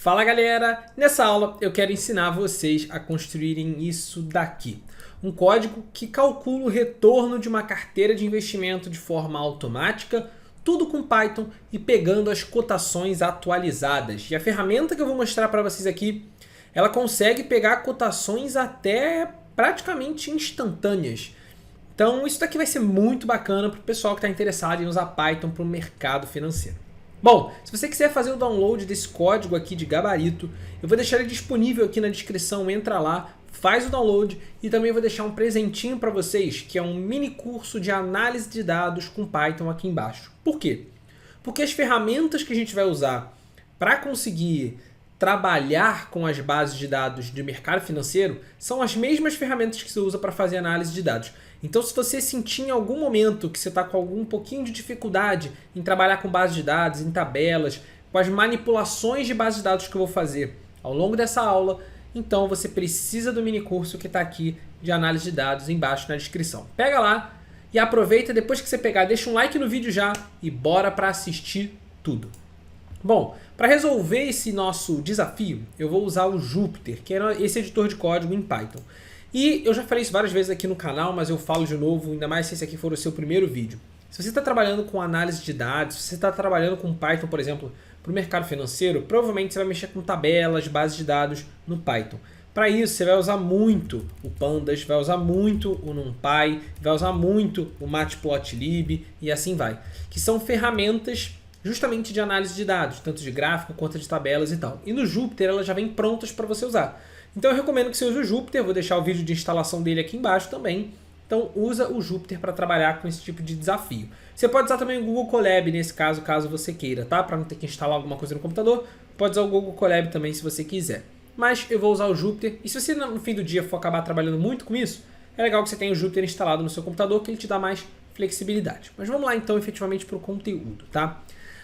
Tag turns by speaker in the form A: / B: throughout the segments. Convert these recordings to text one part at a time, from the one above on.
A: Fala galera! Nessa aula eu quero ensinar vocês a construírem isso daqui. Um código que calcula o retorno de uma carteira de investimento de forma automática, tudo com Python e pegando as cotações atualizadas. E a ferramenta que eu vou mostrar para vocês aqui, ela consegue pegar cotações até praticamente instantâneas. Então isso daqui vai ser muito bacana para o pessoal que está interessado em usar Python para o mercado financeiro. Bom, se você quiser fazer o download desse código aqui de gabarito, eu vou deixar ele disponível aqui na descrição, entra lá, faz o download e também vou deixar um presentinho para vocês, que é um mini curso de análise de dados com Python aqui embaixo. Por quê? Porque as ferramentas que a gente vai usar para conseguir trabalhar com as bases de dados de mercado financeiro são as mesmas ferramentas que você usa para fazer análise de dados. Então, se você sentir em algum momento que você está com algum pouquinho de dificuldade em trabalhar com base de dados, em tabelas, com as manipulações de base de dados que eu vou fazer ao longo dessa aula, então você precisa do mini curso que está aqui de análise de dados embaixo na descrição. Pega lá e aproveita, depois que você pegar, deixa um like no vídeo já e bora para assistir tudo. Bom, para resolver esse nosso desafio, eu vou usar o Jupyter, que é esse editor de código em Python. E eu já falei isso várias vezes aqui no canal, mas eu falo de novo, ainda mais se esse aqui for o seu primeiro vídeo. Se você está trabalhando com análise de dados, se você está trabalhando com Python, por exemplo, para o mercado financeiro, provavelmente você vai mexer com tabelas, bases de dados no Python. Para isso, você vai usar muito o Pandas, vai usar muito o NumPy, vai usar muito o Matplotlib e assim vai. Que são ferramentas justamente de análise de dados, tanto de gráfico quanto de tabelas e tal. E no Jupyter elas já vêm prontas para você usar. Então eu recomendo que você use o Jupyter, vou deixar o vídeo de instalação dele aqui embaixo também. Então usa o Jupyter para trabalhar com esse tipo de desafio. Você pode usar também o Google Colab nesse caso, caso você queira, tá? Para não ter que instalar alguma coisa no computador, pode usar o Google Colab também se você quiser. Mas eu vou usar o Jupyter, e se você no fim do dia for acabar trabalhando muito com isso, é legal que você tenha o Jupyter instalado no seu computador, que ele te dá mais flexibilidade. Mas vamos lá então efetivamente para o conteúdo, tá?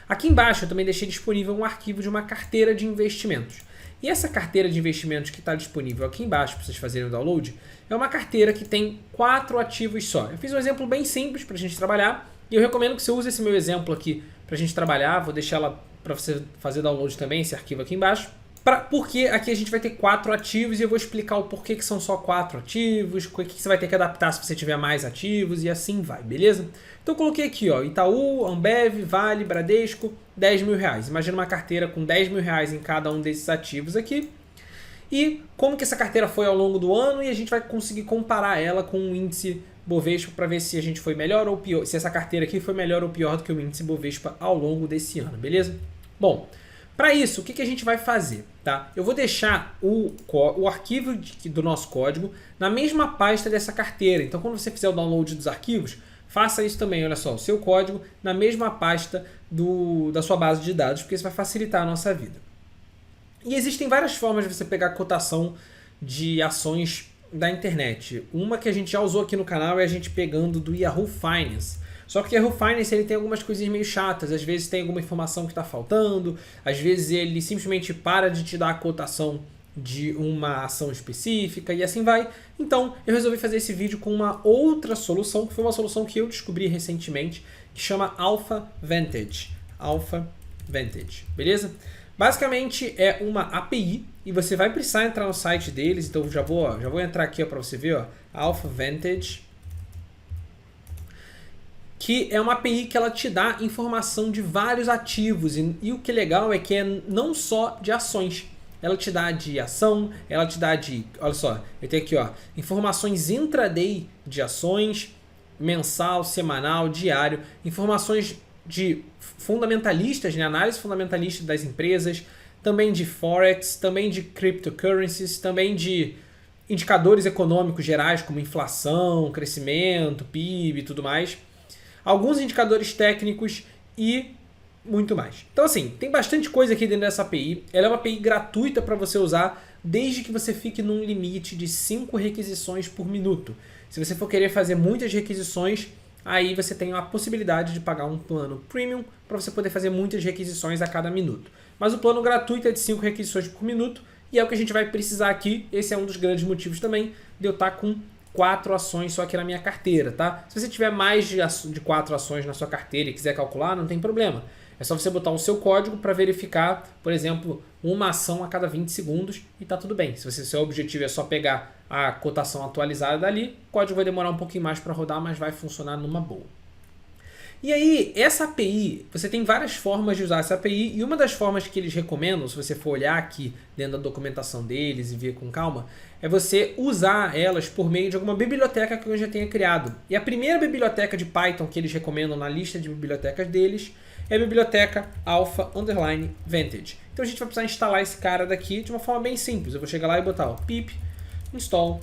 A: Aqui embaixo eu também deixei disponível um arquivo de uma carteira de investimentos. E essa carteira de investimentos que está disponível aqui embaixo para vocês fazerem o download é uma carteira que tem 4 ativos só. Eu fiz um exemplo bem simples para a gente trabalhar e eu recomendo que você use esse meu exemplo aqui para a gente trabalhar. Vou deixar ela para você fazer download também, esse arquivo aqui embaixo. Porque aqui a gente vai ter 4 ativos e eu vou explicar o porquê que são só 4 ativos, o que você vai ter que adaptar se você tiver mais ativos e assim vai, beleza? Então eu coloquei aqui, ó, Itaú, Ambev, Vale, Bradesco, 10 mil reais. Imagina uma carteira com 10 mil reais em cada um desses ativos aqui. E como que essa carteira foi ao longo do ano e a gente vai conseguir comparar ela com o índice Bovespa para ver se a gente foi melhor ou pior, se essa carteira aqui foi melhor ou pior do que o índice Bovespa ao longo desse ano, beleza? Bom, para isso, o que a gente vai fazer? Tá? Eu vou deixar o arquivo do nosso código na mesma pasta dessa carteira. Então, quando você fizer o download dos arquivos, faça isso também. Olha só, o seu código na mesma pasta da sua base de dados, porque isso vai facilitar a nossa vida. E existem várias formas de você pegar cotação de ações da internet. Uma que a gente já usou aqui no canal é a gente pegando do Yahoo Finance. Só que o Yahoo Finance ele tem algumas coisinhas meio chatas, às vezes tem alguma informação que está faltando, às vezes ele simplesmente para de te dar a cotação de uma ação específica e assim vai. Então eu resolvi fazer esse vídeo com uma outra solução, que foi uma solução que eu descobri recentemente, que chama Alpha Vantage. Alpha Vantage, beleza? Basicamente é uma API e você vai precisar entrar no site deles, então já vou entrar aqui para você ver, ó, Alpha Vantage. Que é uma API que ela te dá informação de vários ativos e o que é legal é que é não só de ações, ela te dá de ação, ela te dá de, olha só, eu tenho aqui ó, informações intraday de ações, mensal, semanal, diário, informações de fundamentalistas, né, análise fundamentalista das empresas, também de Forex, também de cryptocurrencies, também de indicadores econômicos gerais como inflação, crescimento, PIB e tudo mais. Alguns indicadores técnicos e muito mais. Então assim, tem bastante coisa aqui dentro dessa API. Ela é uma API gratuita para você usar desde que você fique num limite de 5 requisições por minuto. Se você for querer fazer muitas requisições, aí você tem a possibilidade de pagar um plano premium para você poder fazer muitas requisições a cada minuto. Mas o plano gratuito é de 5 requisições por minuto e é o que a gente vai precisar aqui. Esse é um dos grandes motivos também de eu estar com 4 ações só aqui na minha carteira, tá? Se você tiver mais de 4 ações na sua carteira e quiser calcular, não tem problema. É só você botar o seu código para verificar, por exemplo, uma ação a cada 20 segundos e tá tudo bem. Se seu objetivo é só pegar a cotação atualizada dali, o código vai demorar um pouquinho mais para rodar, mas vai funcionar numa boa. E aí, essa API, você tem várias formas de usar essa API, e uma das formas que eles recomendam, se você for olhar aqui dentro da documentação deles e ver com calma, é você usar elas por meio de alguma biblioteca que eu já tenha criado. E a primeira biblioteca de Python que eles recomendam na lista de bibliotecas deles é a biblioteca alpha_vantage. Então a gente vai precisar instalar esse cara daqui de uma forma bem simples. Eu vou chegar lá e botar o pip install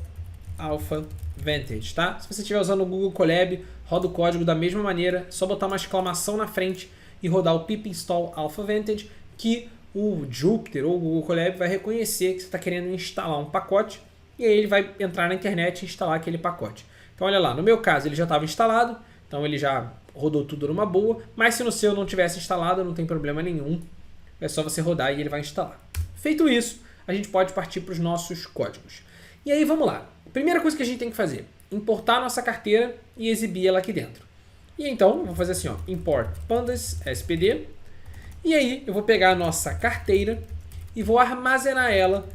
A: alpha_vantage, tá? Se você estiver usando o Google Colab, roda o código da mesma maneira, é só botar uma exclamação na frente e rodar o pip install alpha_vantage, que o Jupyter ou o Google Colab vai reconhecer que você está querendo instalar um pacote, e aí ele vai entrar na internet e instalar aquele pacote. Então olha lá, no meu caso ele já estava instalado, então ele já rodou tudo numa boa, mas se no seu não tivesse instalado, não tem problema nenhum, é só você rodar e ele vai instalar. Feito isso, a gente pode partir para os nossos códigos. E aí vamos lá. Primeira coisa que a gente tem que fazer, importar a nossa carteira e exibir ela aqui dentro. E então, eu vou fazer assim, ó, import pandas spd, e aí eu vou pegar a nossa carteira e vou armazenar ela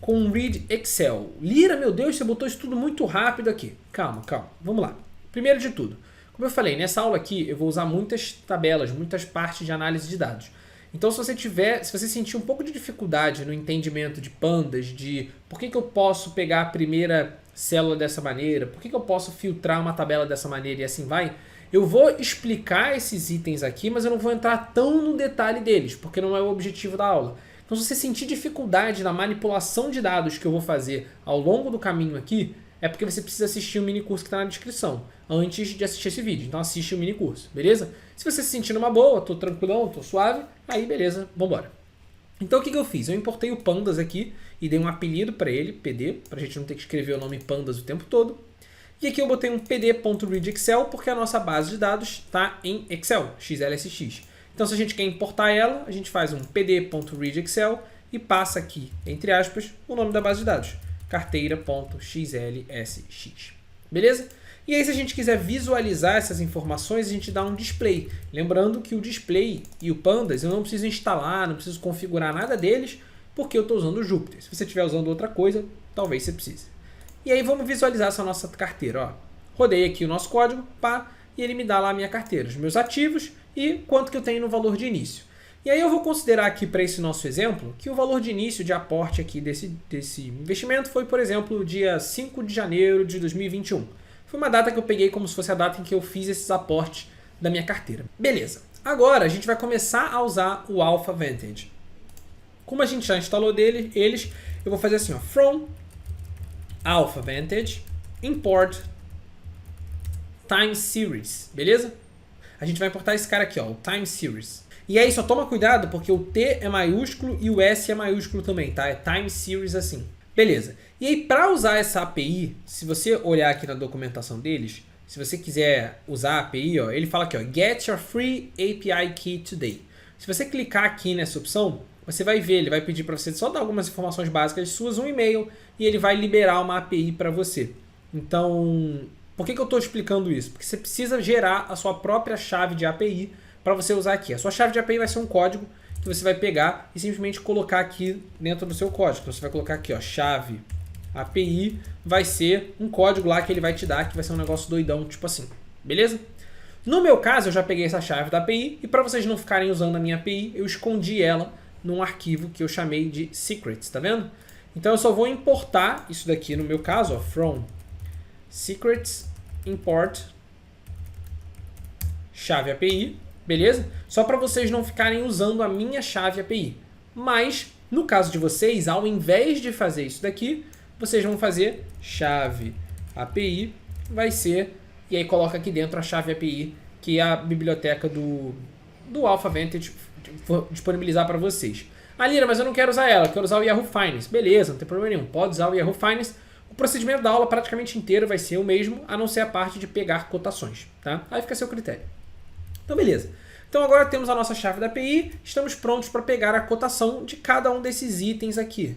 A: com read Excel. Lira, meu Deus, você botou isso tudo muito rápido aqui. Calma, calma, vamos lá. Primeiro de tudo, como eu falei, nessa aula aqui eu vou usar muitas tabelas, muitas partes de análise de dados. Então se você sentir um pouco de dificuldade no entendimento de pandas, de por que eu posso pegar a primeira célula dessa maneira, por que eu posso filtrar uma tabela dessa maneira e assim vai, eu vou explicar esses itens aqui, mas eu não vou entrar tão no detalhe deles, porque não é o objetivo da aula. Então se você sentir dificuldade na manipulação de dados que eu vou fazer ao longo do caminho aqui, é porque você precisa assistir o mini curso que está na descrição, antes de assistir esse vídeo. Então assiste o mini curso, beleza? Se você se sentir numa boa, tô tranquilão, tô suave, aí beleza, vambora. Então o que eu fiz? Eu importei o pandas aqui e dei um apelido para ele, pd, para a gente não ter que escrever o nome pandas o tempo todo. E aqui eu botei um pd.readExcel porque a nossa base de dados está em Excel, XLSX. Então se a gente quer importar ela, a gente faz um pd.readExcel e passa aqui, entre aspas, o nome da base de dados, carteira.xlsx. Beleza? E aí se a gente quiser visualizar essas informações, a gente dá um display. Lembrando que o display e o pandas eu não preciso instalar, não preciso configurar nada deles, porque eu estou usando o Jupyter. Se você estiver usando outra coisa, talvez você precise. E aí vamos visualizar essa nossa carteira. Ó. Rodei aqui o nosso código, pá, e ele me dá lá a minha carteira, os meus ativos e quanto que eu tenho no valor de início. E aí eu vou considerar aqui para esse nosso exemplo que o valor de início de aporte aqui desse investimento foi, por exemplo, dia 5 de janeiro de 2021. Foi uma data que eu peguei como se fosse a data em que eu fiz esses aportes da minha carteira. Beleza. Agora a gente vai começar a usar o alpha_vantage. Como a gente já instalou eles, eu vou fazer assim, ó, from alpha_vantage import time series, beleza? A gente vai importar esse cara aqui, ó, o time series. E aí só toma cuidado porque o T é maiúsculo e o S é maiúsculo também, tá? É time series assim. Beleza. E aí para usar essa API, se você olhar aqui na documentação deles, se você quiser usar a API, ó, ele fala aqui, ó, get your free API key today. Se você clicar aqui nessa opção, você vai ver, ele vai pedir para você só dar algumas informações básicas suas, um e-mail, e ele vai liberar uma API para você. Então, por que eu estou explicando isso? Porque você precisa gerar a sua própria chave de API para você usar aqui. A sua chave de API vai ser um código que você vai pegar e simplesmente colocar aqui dentro do seu código. Então você vai colocar aqui, ó, chave API, vai ser um código lá que ele vai te dar, que vai ser um negócio doidão, tipo assim, beleza? No meu caso, eu já peguei essa chave da API e para vocês não ficarem usando a minha API, eu escondi ela num arquivo que eu chamei de secrets, tá vendo? Então eu só vou importar isso daqui, no meu caso, ó, from secrets import chave API, beleza? Só para vocês não ficarem usando a minha chave API. Mas, no caso de vocês, ao invés de fazer isso daqui, vocês vão fazer chave API, vai ser, e aí coloca aqui dentro a chave API, que é a biblioteca do alpha_vantage disponibilizar para vocês. Ah, Lira, mas eu não quero usar ela, eu quero usar o Yahoo Finance. Beleza, não tem problema nenhum, pode usar o Yahoo Finance. O procedimento da aula praticamente inteiro vai ser o mesmo, a não ser a parte de pegar cotações, tá? Aí fica a seu critério. Então, beleza. Então, agora temos a nossa chave da API, estamos prontos para pegar a cotação de cada um desses itens aqui.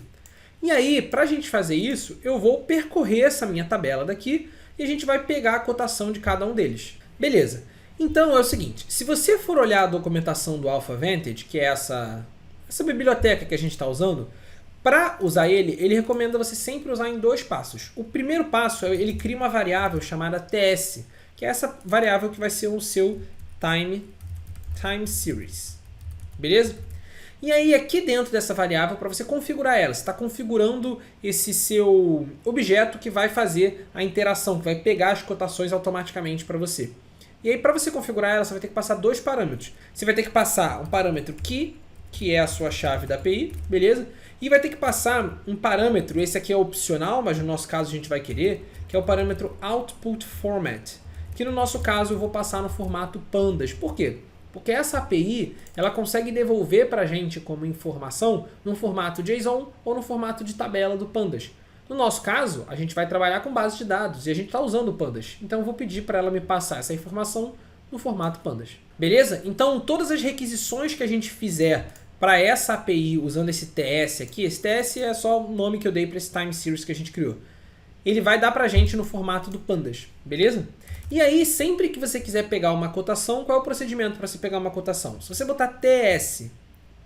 A: E aí, para a gente fazer isso, eu vou percorrer essa minha tabela daqui e a gente vai pegar a cotação de cada um deles. Beleza. Então é o seguinte, se você for olhar a documentação do AlphaVantage, que é essa biblioteca que a gente está usando, para usar ele recomenda você sempre usar em 2 passos. O primeiro passo é ele cria uma variável chamada TS, que é essa variável que vai ser o seu time series. Beleza? E aí aqui dentro dessa variável, para você configurar ela, você está configurando esse seu objeto que vai fazer a interação, que vai pegar as cotações automaticamente para você. E aí para você configurar ela, você vai ter que passar 2 parâmetros. Você vai ter que passar um parâmetro key, que é a sua chave da API, beleza? E vai ter que passar um parâmetro, esse aqui é opcional, mas no nosso caso a gente vai querer, que é o parâmetro output format, que no nosso caso eu vou passar no formato pandas. Por quê? Porque essa API ela consegue devolver para a gente como informação no formato JSON ou no formato de tabela do pandas. No nosso caso, a gente vai trabalhar com base de dados e a gente está usando o pandas. Então eu vou pedir para ela me passar essa informação no formato pandas. Beleza? Então todas as requisições que a gente fizer para essa API usando esse TS aqui, esse TS é só o nome que eu dei para esse time series que a gente criou. Ele vai dar para a gente no formato do pandas, beleza? E aí, sempre que você quiser pegar uma cotação, qual é o procedimento para você pegar uma cotação? Se você botar TS,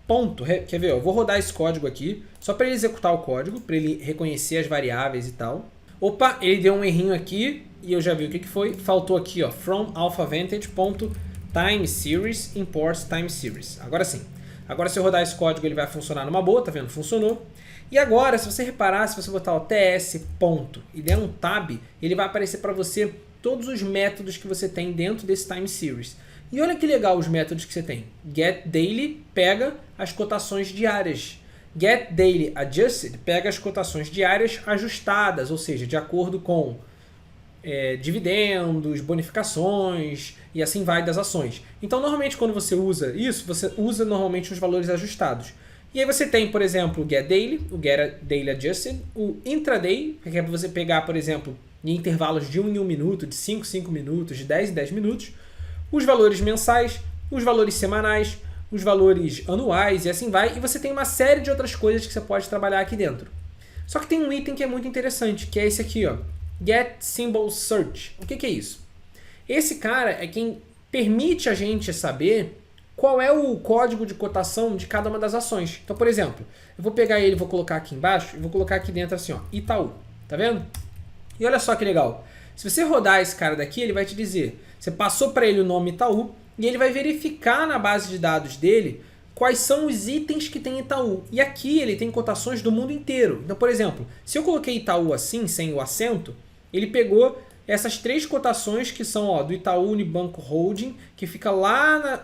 A: ponto, quer ver? Eu vou rodar esse código aqui, só para ele executar o código, para ele reconhecer as variáveis e tal. Opa, ele deu um errinho aqui e eu já vi o que foi. Faltou aqui, ó, from AlphaVantage.timeSeries import timeSeries. Agora sim. Agora se eu rodar esse código ele vai funcionar numa boa, tá vendo? Funcionou. E agora, se você reparar, se você botar o TS ponto e der um tab, ele vai aparecer para você todos os métodos que você tem dentro desse time series. E olha que legal os métodos que você tem. GetDaily pega as cotações diárias. GetDailyAdjusted pega as cotações diárias ajustadas, ou seja, de acordo com dividendos, bonificações e assim vai das ações. Então, normalmente, quando você usa isso, você usa normalmente os valores ajustados. E aí você tem, por exemplo, o GetDaily, o GetDailyAdjusted, o Intraday, que é para você pegar, por exemplo, em intervalos de 1 em 1 minuto, de 5 em 5 minutos, de 10 em 10 minutos, os valores mensais, os valores semanais, os valores anuais e assim vai. E você tem uma série de outras coisas que você pode trabalhar aqui dentro. Só que tem um item que é muito interessante, que é esse aqui, ó, Get Symbol Search. O que é isso? Esse cara é quem permite a gente saber qual é o código de cotação de cada uma das ações. Então, por exemplo, eu vou pegar ele, vou colocar aqui embaixo e vou colocar aqui dentro assim, ó, Itaú. Tá vendo? E olha só que legal. Se você rodar esse cara daqui, ele vai te dizer, você passou para ele o nome Itaú e ele vai verificar na base de dados dele quais são os itens que tem Itaú. E aqui ele tem cotações do mundo inteiro. Então, por exemplo, se eu coloquei Itaú assim, sem o acento, ele pegou essas 3 cotações que são, ó, do Itaú Unibanco Holding, que fica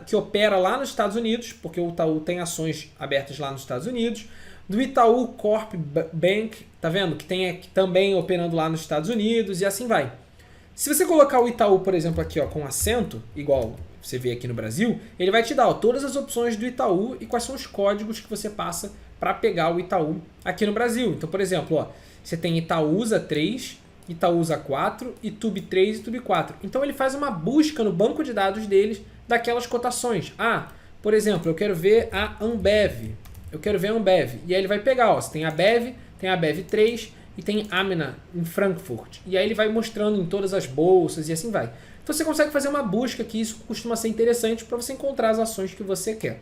A: que opera lá nos Estados Unidos, porque o Itaú tem ações abertas lá nos Estados Unidos, do Itaú Corp Bank, tá vendo? Que tem também operando lá nos Estados Unidos e assim vai. Se você colocar o Itaú, por exemplo, aqui, ó, com acento, igual você vê aqui no Brasil, ele vai te dar, ó, todas as opções do Itaú e quais são os códigos que você passa para pegar o Itaú aqui no Brasil. Então, por exemplo, ó, você tem Itaúsa 3, Itaúsa 4, Itube 3 e Itube 4. Então ele faz uma busca no banco de dados deles daquelas cotações. Ah, por exemplo, eu quero ver a Ambev. Eu quero ver a Ambev. E aí ele vai pegar, ó, você tem a Bev, tem a Bev 3 e tem Amina em Frankfurt. E aí ele vai mostrando em todas as bolsas e assim vai. Então você consegue fazer uma busca que isso costuma ser interessante para você encontrar as ações que você quer.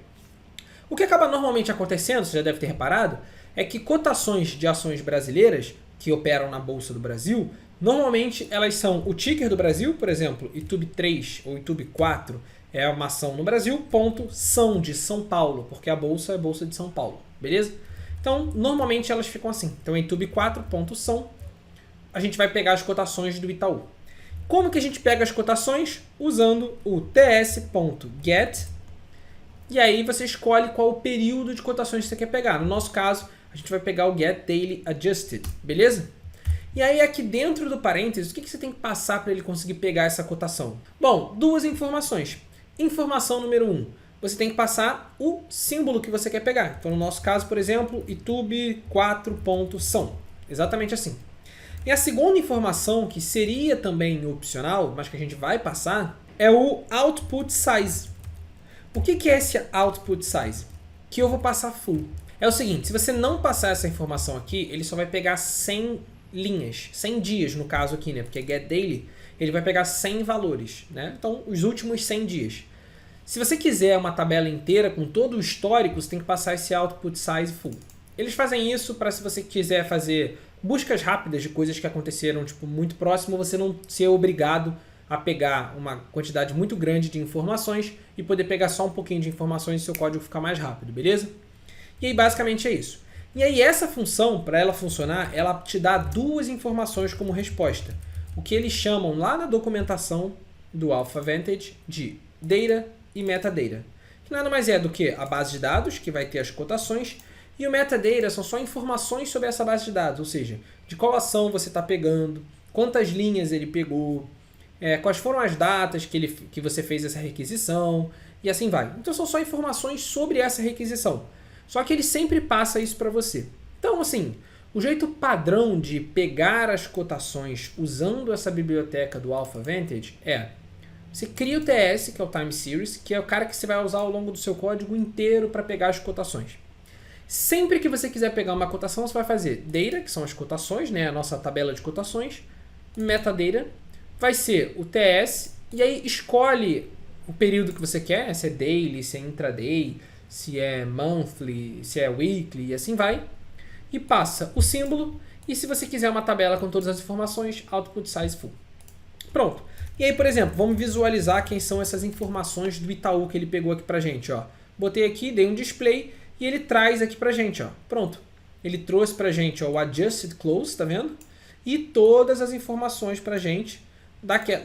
A: O que acaba normalmente acontecendo, você já deve ter reparado, é que cotações de ações brasileiras que operam na Bolsa do Brasil, normalmente elas são o ticker do Brasil, por exemplo, Itube 3 ou Itube 4 é uma ação no Brasil, ponto, São de São Paulo, porque a Bolsa é Bolsa de São Paulo, beleza? Então, normalmente elas ficam assim. Então, Itube 4, ponto, São, a gente vai pegar as cotações do Itaú. Como que a gente pega as cotações? Usando o ts.get, e aí você escolhe qual o período de cotações que você quer pegar. No nosso caso, a gente vai pegar o GetDailyAdjusted, beleza? E aí aqui dentro do parênteses, o que você tem que passar para ele conseguir pegar essa cotação? Bom, 2 informações. Informação número 1, você tem que passar o símbolo que você quer pegar. Então no nosso caso, por exemplo, Itube 4.São. Exatamente assim. E a segunda informação, que seria também opcional, mas que a gente vai passar, é o Output Size. O que é esse Output Size? Que eu vou passar full. É o seguinte, se você não passar essa informação aqui, ele só vai pegar 100 linhas, 100 dias no caso aqui, né? Porque é Get Daily. ele vai pegar 100 valores, né? Então, os últimos 100 dias. Se você quiser uma tabela inteira com todo o histórico, você tem que passar esse output size full. Eles fazem isso para, se você quiser fazer buscas rápidas de coisas que aconteceram tipo, muito próximo, você não ser obrigado a pegar uma quantidade muito grande de informações e poder pegar só um pouquinho de informações e seu código ficar mais rápido, beleza? E aí basicamente é isso. E aí essa função, para ela funcionar, ela te dá duas informações como resposta. O que eles chamam lá na documentação do Alpha Vantage de data e metadata. Que nada mais é do que a base de dados, que vai ter as cotações, e o metadata são só informações sobre essa base de dados, ou seja, de qual ação você está pegando, quantas linhas ele pegou, quais foram as datas que você fez essa requisição, e assim vai. Então são só informações sobre essa requisição. Só que ele sempre passa isso para você. Então, assim, o jeito padrão de pegar as cotações usando essa biblioteca do Alpha Vantage é: você cria o TS, que é o Time Series, que é o cara que você vai usar ao longo do seu código inteiro para pegar as cotações. Sempre que você quiser pegar uma cotação, você vai fazer data, que são as cotações, né, a nossa tabela de cotações, metadata, vai ser o TS, e aí escolhe o período que você quer, se é daily, se é intraday, se é monthly, se é weekly, e assim vai, e passa o símbolo, e se você quiser uma tabela com todas as informações, output size full. Pronto. E aí, por exemplo, vamos visualizar quem são essas informações do Itaú que ele pegou aqui pra gente, ó. Botei aqui, dei um display, e ele traz aqui pra gente, ó. Pronto. Ele trouxe pra gente, ó, o adjusted close, tá vendo? E todas as informações pra gente,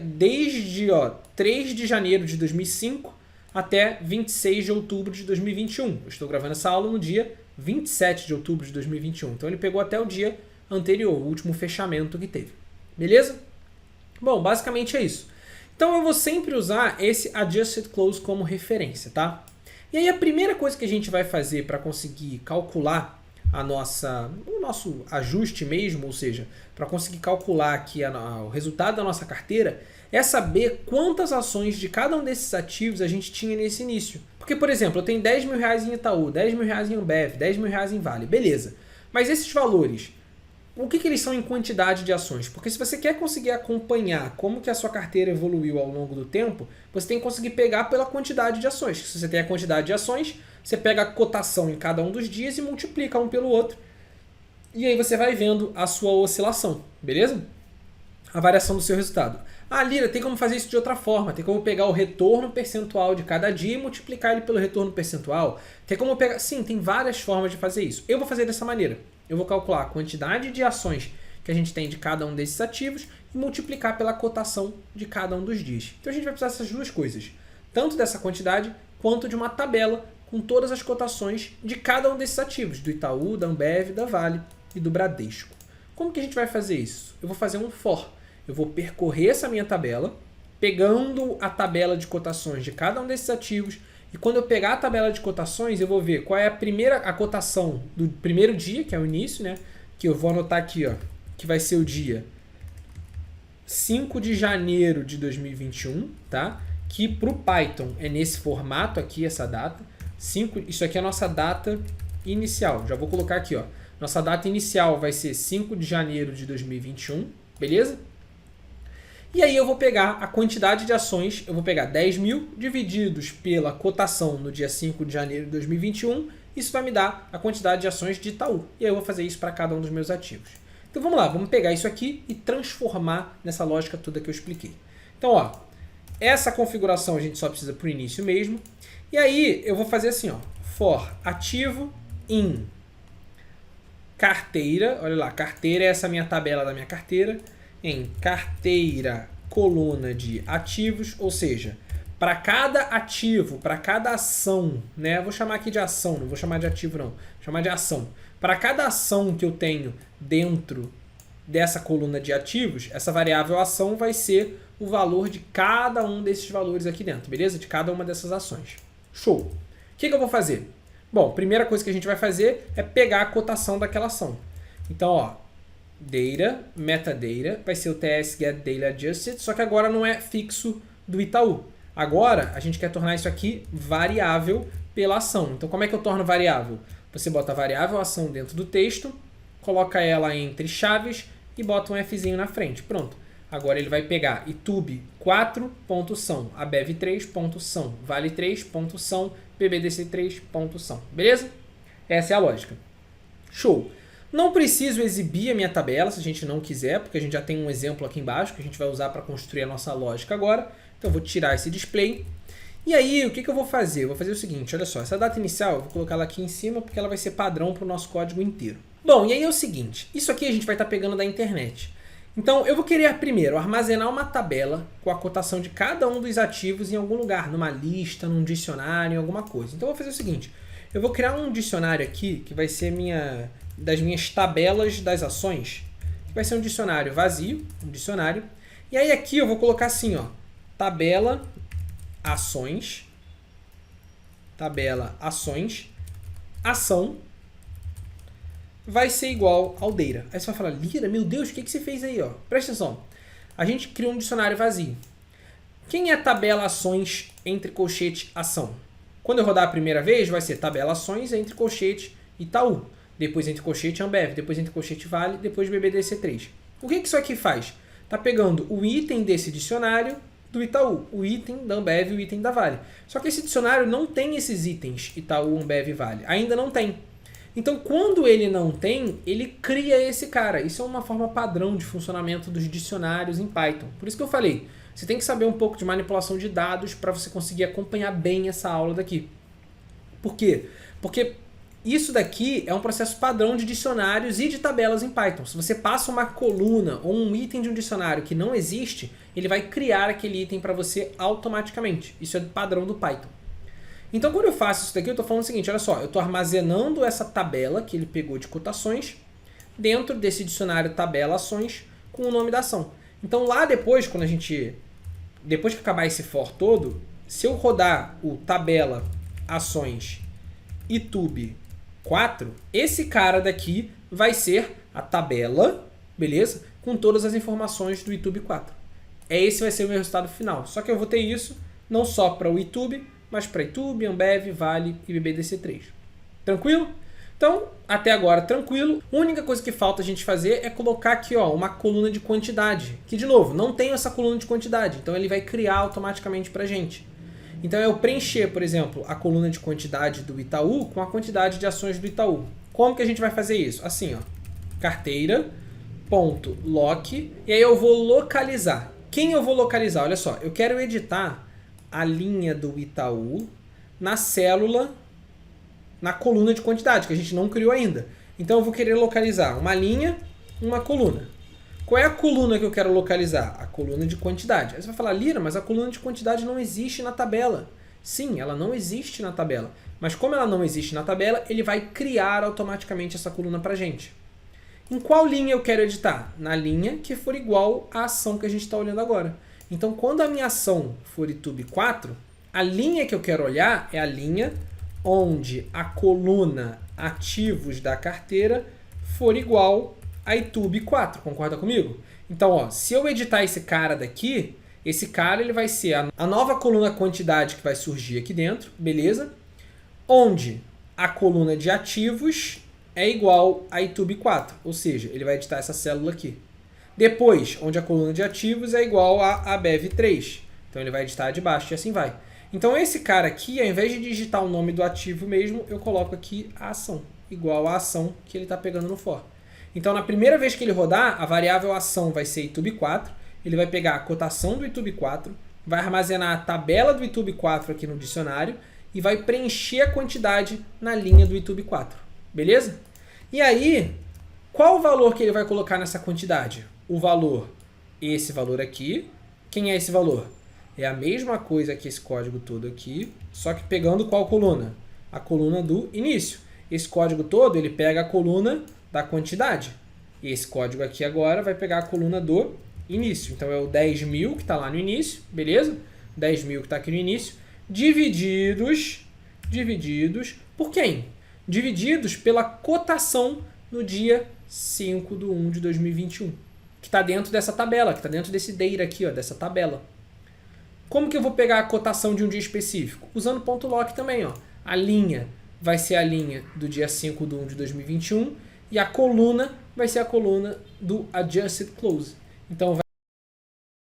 A: desde, ó, 3 de janeiro de 2005 até 26 de outubro de 2021. Eu estou gravando essa aula no dia 27 de outubro de 2021. Então ele pegou até o dia anterior, o último fechamento que teve. Beleza? Bom, basicamente é isso. Então eu vou sempre usar esse adjusted close como referência, tá? E aí a primeira coisa que a gente vai fazer para conseguir calcular o nosso ajuste mesmo, ou seja, para conseguir calcular aqui o resultado da nossa carteira, é saber quantas ações de cada um desses ativos a gente tinha nesse início. Porque, por exemplo, eu tenho 10 mil reais em Itaú, 10 mil reais em Ambev, 10 mil reais em Vale, beleza. Mas esses valores, o que eles são em quantidade de ações? Porque se você quer conseguir acompanhar como que a sua carteira evoluiu ao longo do tempo, você tem que conseguir pegar pela quantidade de ações. Se você tem a quantidade de ações, você pega a cotação em cada um dos dias e multiplica um pelo outro. E aí você vai vendo a sua oscilação, beleza? A variação do seu resultado. Ah, Lira, tem como fazer isso de outra forma. Tem como pegar o retorno percentual de cada dia e multiplicar ele pelo retorno percentual. Tem como pegar... Sim, tem várias formas de fazer isso. Eu vou fazer dessa maneira. Eu vou calcular a quantidade de ações que a gente tem de cada um desses ativos e multiplicar pela cotação de cada um dos dias. Então a gente vai precisar dessas duas coisas. Tanto dessa quantidade quanto de uma tabela com todas as cotações de cada um desses ativos. Do Itaú, da Ambev, da Vale e do Bradesco. Como que a gente vai fazer isso? Eu vou fazer um for. Eu vou percorrer essa minha tabela, pegando a tabela de cotações de cada um desses ativos. E quando eu pegar a tabela de cotações, eu vou ver qual é a cotação do primeiro dia, que é o início, né? Que eu vou anotar aqui, ó, que vai ser o dia 5 de janeiro de 2021, tá? Que para o Python é nesse formato aqui, essa data. Isso aqui é a nossa data inicial. Já vou colocar aqui, ó. Nossa data inicial vai ser 5 de janeiro de 2021, beleza? E aí eu vou pegar a quantidade de ações, eu vou pegar 10 mil divididos pela cotação no dia 5 de janeiro de 2021, isso vai me dar a quantidade de ações de Itaú. E aí eu vou fazer isso para cada um dos meus ativos. Então vamos lá, vamos pegar isso aqui e transformar nessa lógica toda que eu expliquei. Então, ó, essa configuração a gente só precisa para o início mesmo. E aí eu vou fazer assim, ó, for ativo in carteira, olha lá, carteira é essa minha tabela da minha carteira, em carteira, coluna de ativos, ou seja, para cada ativo, para cada ação, né? Vou chamar aqui de ação, não vou chamar de ativo não, vou chamar de ação. Para cada ação que eu tenho dentro dessa coluna de ativos, essa variável ação vai ser o valor de cada um desses valores aqui dentro, beleza? De cada uma dessas ações. Show! O que eu vou fazer? Bom, a primeira coisa que a gente vai fazer é pegar a cotação daquela ação. Então, ó, data, metadata, vai ser o TS get data adjusted, só que agora não é fixo do Itaú. Agora, a gente quer tornar isso aqui variável pela ação. Então, como é que eu torno variável? Você bota a variável ação dentro do texto, coloca ela entre chaves e bota um Fzinho na frente. Pronto. Agora ele vai pegar itube 4.são, abev 3.são, vale 3.são, bbdc 3.são. Beleza? Essa é a lógica. Show! Não preciso exibir a minha tabela se a gente não quiser, porque a gente já tem um exemplo aqui embaixo que a gente vai usar para construir a nossa lógica agora. Então eu vou tirar esse display. E aí, o que eu vou fazer? Eu vou fazer o seguinte, olha só, essa data inicial eu vou colocar ela aqui em cima porque ela vai ser padrão para o nosso código inteiro. Bom, e aí é o seguinte, isso aqui a gente vai estar pegando da internet. Então eu vou querer primeiro armazenar uma tabela com a cotação de cada um dos ativos em algum lugar, numa lista, num dicionário, em alguma coisa. Então eu vou fazer o seguinte, eu vou criar um dicionário aqui que vai ser das minhas tabelas das ações, que vai ser um dicionário vazio, um dicionário. E aí aqui eu vou colocar assim, ó, tabela ações, ação, vai ser igual aldeira. Aí você vai falar, Lira, meu Deus, o que você fez aí? Ó? Presta atenção, a gente criou um dicionário vazio. Quem é tabela ações entre colchete ação? Quando eu rodar a primeira vez, vai ser tabela ações entre colchete Itaú. Depois entre colchete Ambev, depois entre colchete Vale, depois BBDC3. O que isso aqui faz? Está pegando o item desse dicionário do Itaú, o item da Ambev e o item da Vale. Só que esse dicionário não tem esses itens Itaú, Ambev e Vale. Ainda não tem. Então, quando ele não tem, ele cria esse cara. Isso é uma forma padrão de funcionamento dos dicionários em Python. Por isso que eu falei, você tem que saber um pouco de manipulação de dados para você conseguir acompanhar bem essa aula daqui. Por quê? Porque isso daqui é um processo padrão de dicionários e de tabelas em Python. Se você passa uma coluna ou um item de um dicionário que não existe, ele vai criar aquele item para você automaticamente. Isso é padrão do Python. Então, quando eu faço isso daqui, eu estou falando o seguinte, olha só, eu estou armazenando essa tabela que ele pegou de cotações dentro desse dicionário tabela ações com o nome da ação. Então, lá depois, depois que acabar esse for todo, se eu rodar o tabela ações itube 4, esse cara daqui vai ser a tabela, beleza? Com todas as informações do itube 4. Esse vai ser o meu resultado final. Só que eu vou ter isso não só para o itube, mas para itube, Ambev, Vale e BBDC3. Tranquilo? Então, até agora tranquilo. A única coisa que falta a gente fazer é colocar aqui ó, uma coluna de quantidade. Que, de novo, não tem essa coluna de quantidade. Então, ele vai criar automaticamente para a gente. Então, eu preencher, por exemplo, a coluna de quantidade do Itaú com a quantidade de ações do Itaú. Como que a gente vai fazer isso? Assim, ó, carteira.lock, e aí eu vou localizar. Quem eu vou localizar? Olha só, eu quero editar a linha do Itaú na célula, na coluna de quantidade, que a gente não criou ainda. Então, eu vou querer localizar uma linha, uma coluna. Qual é a coluna que eu quero localizar? A coluna de quantidade. Aí você vai falar, Lira, mas a coluna de quantidade não existe na tabela. Sim, ela não existe na tabela. Mas como ela não existe na tabela, ele vai criar automaticamente essa coluna para a gente. Em qual linha eu quero editar? Na linha que for igual à ação que a gente está olhando agora. Então, quando a minha ação for itube 4, a linha que eu quero olhar é a linha onde a coluna ativos da carteira for igual a itube 4, concorda comigo? Então, ó, se eu editar esse cara daqui, esse cara ele vai ser a nova coluna quantidade que vai surgir aqui dentro, beleza? Onde a coluna de ativos é igual a itube 4, ou seja, ele vai editar essa célula aqui. Depois, onde a coluna de ativos é igual a abev3, então ele vai editar de baixo e assim vai. Então, esse cara aqui, ao invés de digitar o nome do ativo mesmo, eu coloco aqui a ação, igual a ação que ele está pegando no for. Então, na primeira vez que ele rodar, a variável ação vai ser itube 4, ele vai pegar a cotação do itube 4, vai armazenar a tabela do itube 4 aqui no dicionário e vai preencher a quantidade na linha do itube 4. Beleza? E aí, qual o valor que ele vai colocar nessa quantidade? O valor, esse valor aqui. Quem é esse valor? É a mesma coisa que esse código todo aqui, só que pegando qual coluna? A coluna do início. Esse código todo, ele pega a coluna da quantidade. E esse código aqui agora vai pegar a coluna do início. Então, é o 10.000 que está lá no início, beleza? 10.000 que está aqui no início, divididos por quem? Divididos pela cotação no dia 5/1/2021, que está dentro dessa tabela, que está dentro desse data aqui, ó, dessa tabela. Como que eu vou pegar a cotação de um dia específico? Usando ponto .lock também, ó. A linha vai ser a linha do dia 5/1/2021 e a coluna vai ser a coluna do adjusted close. Então,